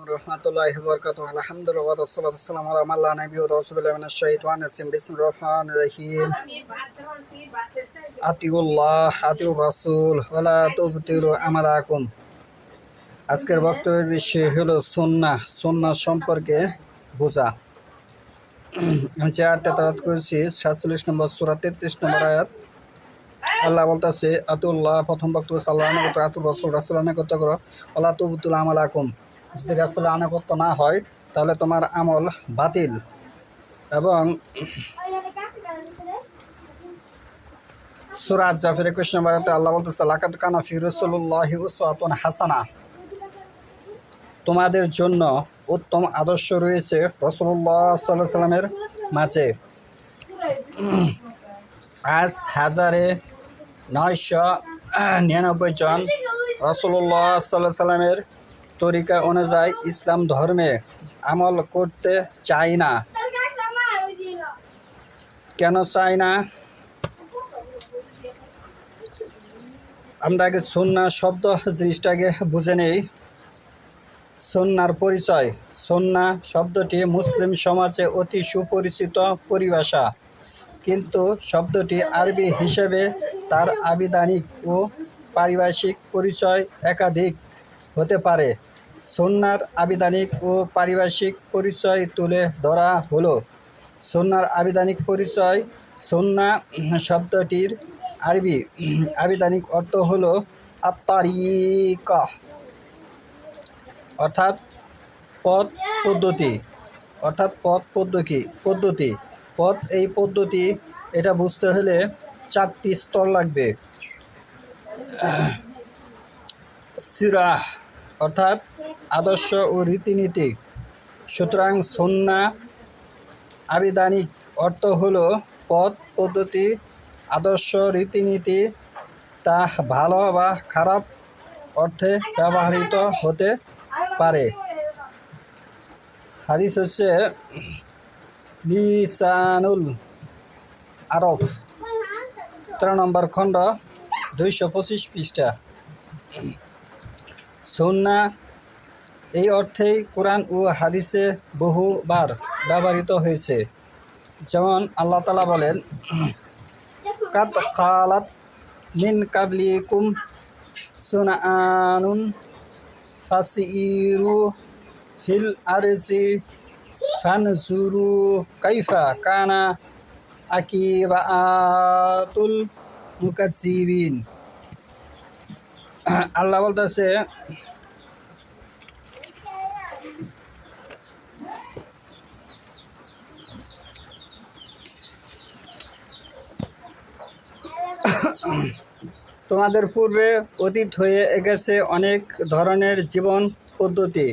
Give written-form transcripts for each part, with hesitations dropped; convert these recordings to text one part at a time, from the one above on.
রহমাতুল্লাহি ওয়া বারাকাতুহু আলহামদুলিল্লাহ ওয়া সাল্লাতু ওয়াসসালামু আলা মান লা নাবিয়্যা ওয়া রাসূলুল্লাহি মিনাশ শাইতানির রাজিম বিসমিল্লাহির রহমানির রহিম আতিউল্লাহ আতিউর রাসূল ওয়া লা তুবতিলু আমালাকুম। আজকের বক্তব্যের বিষয় হলো সুন্নাহ সম্পর্কে বোঝা। আমি যে আয়াতটা তেলাওয়াত করেছি 47 নম্বর সূরা 33 নম্বর আয়াত। আল্লাহ বলতেছে আতিউল্লাহ, প্রথম বক্তব্য আল্লাহর আনুগত্য, আতিউর রাসূল রাসূলের আনুগত্য করো, ওয়া লা তুবতিলু আমালাকুম। যদি রাসূলের আনুগত্য না হয় তাহলে তোমার আমল বাতিল। এবং সূরা আয-জাফির 21 নম্বর আয়াতে আল্লাহ বলতেছে লাকাদ কানা ফি রাসূলিল্লাহি উসওয়াতুন হাসানা, তোমাদের জন্য উত্তম আদর্শ রয়েছে রাসূলুল্লাহ সাল্লাল্লাহু আলাইহি সাল্লামের মাঝে। আজ 1999 জন রাসূলুল্লাহ সাল্লাল্লাহু আলাইহি সাল্লামের তরিকা অনুযায়ী ইসলাম ধর্মে আমল করতে চাই না। কেন চাই না? আমরা আগে সুন্নাহ শব্দ জিনিসটাকে বুঝে নেই। সুন্নাহর পরিচয়। সুন্নাহ শব্দটি মুসলিম সমাজে অতি সুপরিচিত পরিভাষা, কিন্তু শব্দটি আরবি হিসেবে তার আবিধানিক ও পারিভাষিক পরিচয় একাধিক হতে পারে। সুন্নাহর আবিধানিক ও পারিভাষিক পরিচয় তুলে ধরা হলো। সুন্নাহর আবিধানিক পরিচয়। সুন্নাহ শব্দটির আরবি আবিধানিক অর্থ হলো আত-তারিকা, অর্থাৎ পথ পদ্ধতি। পথ এই পদ্ধতি, এটা বুঝতে হলে 4টি স্তর লাগবে। সিরাহ অর্থাৎ আদর্শ ও রীতিনীতি। সুতরাং সুন্নাহ আবিধানিক অর্থ হলো পথ পদ্ধতি, আদর্শ, রীতিনীতি। তা ভালো বা খারাপ অর্থে ব্যবহৃত হতে পারে। হাদিস হচ্ছে লিসানুল আরব 13 নম্বর খণ্ড 225 পৃষ্ঠা। সুন্নাহ এই অর্থেই কোরআন ও হাদিসে বহুবার ব্যবহৃত হয়েছে। যেমন আল্লাহ তাআলা বলেন, কাদ খালাত মিন কাবলিকুম সুনানুন ফাসিরু ফিল আরজি ফানজুরু কাইফা কানা আকিবাতুল মুকাজ্জিবিন। আল্লাহ বলতেছে, তোমাদের পূর্বে অতীত হয়ে গেছে অনেক ধরনের জীবন পদ্ধতি,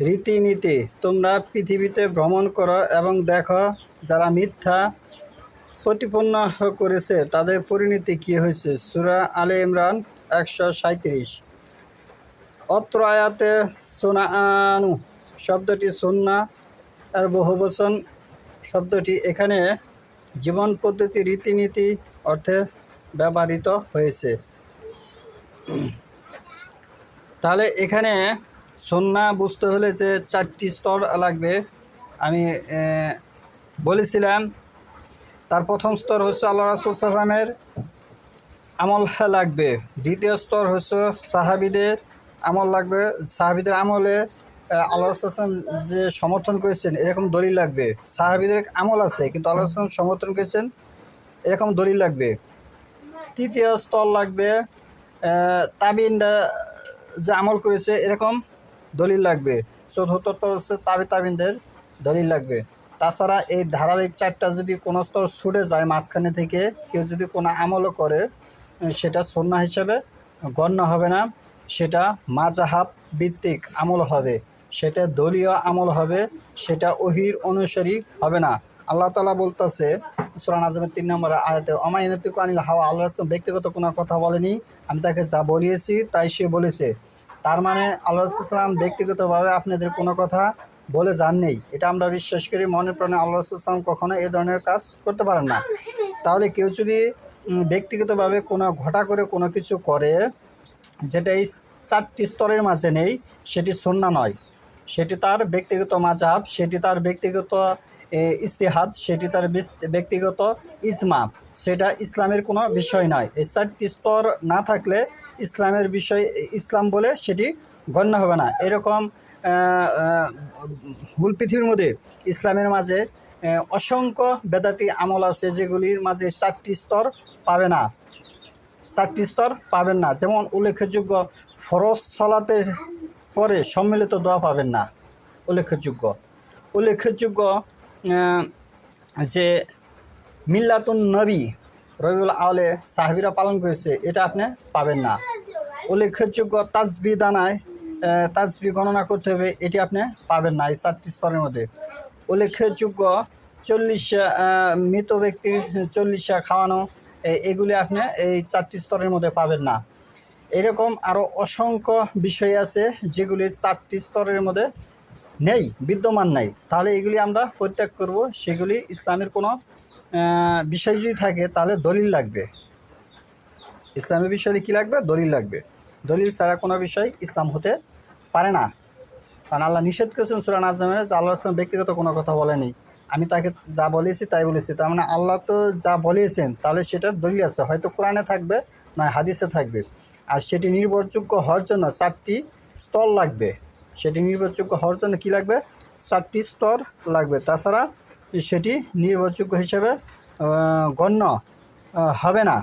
রীতিনীতি। তোমরা পৃথিবীতে ভ্রমণ করো এবং দেখো যারা মিথ্যা প্রতিপন্ন করেছে তাদের পরিণতি কী হয়েছে। সূরা আলে ইমরান 137। অত্র আয়াতে সুনানু শব্দটি সুন্নাহ এর বহুবচন শব্দটি এখানে জীবন পদ্ধতি, রীতিনীতি অর্থে ব্যবহৃত হয়েছে। তাহলে এখানে সুন্নাহ বুঝতে হলে যে 4টি স্তর লাগবে আমি বলেছিলাম। তার প্রথম স্তর হচ্ছে আল্লাহ রাসূল সাল্লাল্লাহু আলাইহি ওয়াসাল্লামের আমল লাগবে। দ্বিতীয় স্তর হচ্ছে সাহাবীদের আমল লাগবে। সাহাবীদের আমলে আল্লাহ রাসূল সাল্লাল্লাহু আলাইহি ওয়াসাল্লাম যে সমর্থন করেছেন এরকম দলিল লাগবে। সাহাবীদের আমল আছে কিন্তু আল্লাহ রাসূল সাল্লাল্লাহু আলাইহি ওয়াসাল্লাম সমর্থন করেছেন এরকম দলিল লাগবে। তৃতীয় স্তর লাগবে তাবিনরা যে আমল করেছে এরকম দলিল লাগবে। চতুর্থ স্তর হচ্ছে তাবিনদের দলিল লাগবে। তাছাড়া এই ধারাবাহিক 4টা যদি কোনো স্তর ছুটে যায় মাঝখানে থেকে কেউ যদি কোনো আমলও করে সেটা সুন্নাহ হিসাবে গণ্য হবে না, সেটা মাযহাব ভিত্তিক আমল হবে, সেটা দলীয় আমল হবে, সেটা ওহীর অনুসারী হবে না। আল্লাহ তাআলা বলতেছে সূরা নাজমের 3 নম্বর আয়াতে, ওমা ইয়ানতিকু আনিল হাওয়া, আল্লাহ রাসূল ব্যক্তিগত কোনো কথা বলেনি, আমি তাকে যা বলিয়েছি তাই সে বলেছে। তার মানে আল্লাহ রাসূল সাল্লাল্লাহু আলাইহি ওয়াসাল্লাম ব্যক্তিগতভাবে আপনাদের কোনো কথা বলে যান নেই, এটা আমরা বিশ্বাস করি। মনে প্রাণে আল্লাহ রাসূল সাল্লাল্লাহু আলাইহি ওয়াসাল্লাম কখনো এই ধরনের কাজ করতে পারেন না। তাহলে কেউ যদি ব্যক্তিগতভাবে কোনো ঘটা করে কোনো কিছু করে যেটা এই 4টি স্তরের মাঝে নেই, সেটি সুন্নাহ নয়। সেটি তার ব্যক্তিগত মাযহাব, সেটি তার ব্যক্তিগত ইজতিহাদ, সেটি তার ব্যক্তিগত ইজমা, সেটা ইসলামের কোনো বিষয় নয়। এই 4টি স্তর না থাকলে ইসলামের বিষয় ইসলাম বলে সেটি গণ্য হবে না। এরকম হুল পৃথিবীর মধ্যে ইসলামের মাঝে অসংখ্য বেদাতি আমল আছে যেগুলির মাঝে 4টি স্তর পাবে না, 4টি স্তর পাবেন না। যেমন উল্লেখযোগ্য ফরজ সালাতের পরে সম্মিলিত দোয়া পাবেন না, উল্লেখযোগ্য যে মিল্লাতুন নবী রবিউল আউলে সাহাবীরা পালন করেছে, এটা আপনি পাবেন না। উল্লেখযোগ্য তাসবিহ দানায় তাসবিহ গণনা করতে হবে, এটি আপনি পাবেন না এই 4টি স্তরের মধ্যে। উল্লেখযোগ্য 40 মৃত ব্যক্তির 40 খাওয়ানো, এগুলি আপনি এই 4টি স্তরের মধ্যে পাবেন না। এরকম আরও অসংখ্য বিষয় আছে যেগুলি 4টি স্তরের মধ্যে নেই, বিদ্যমান নাই। তাহলে এগুলি আমরা পরিত্যাগ করব। সেগুলি ইসলামের কোনো বিষয় যদি থাকে তাহলে দলিল লাগবে। ইসলামের বিষয়ে কী লাগবে? দলিল লাগবে। দলিল ছাড়া কোনো বিষয় ইসলাম হতে পারে না। কারণ আল্লাহ নিষেধ করেছেন সূরা নাজমে যে আল্লাহ রাসূল ব্যক্তিগত কোনো কথা বলেনি, আমি তাকে যা বলেছি তাই বলেছি। তার মানে আল্লাহ তো যা বলেছেন তাহলে সেটার দলিল আছে, হয়তো কোরআনে থাকবে নয় হাদিসে থাকবে। আর সেটি নির্ভরযোগ্য হওয়ার জন্য 4টি স্তর লাগবে। সেটি নির্ভরযোগ্য হওয়ার জন্য কী লাগবে? 4টি স্তর লাগবে। তাছাড়া সেটি নির্ভরযোগ্য হিসেবে গণ্য হবে না।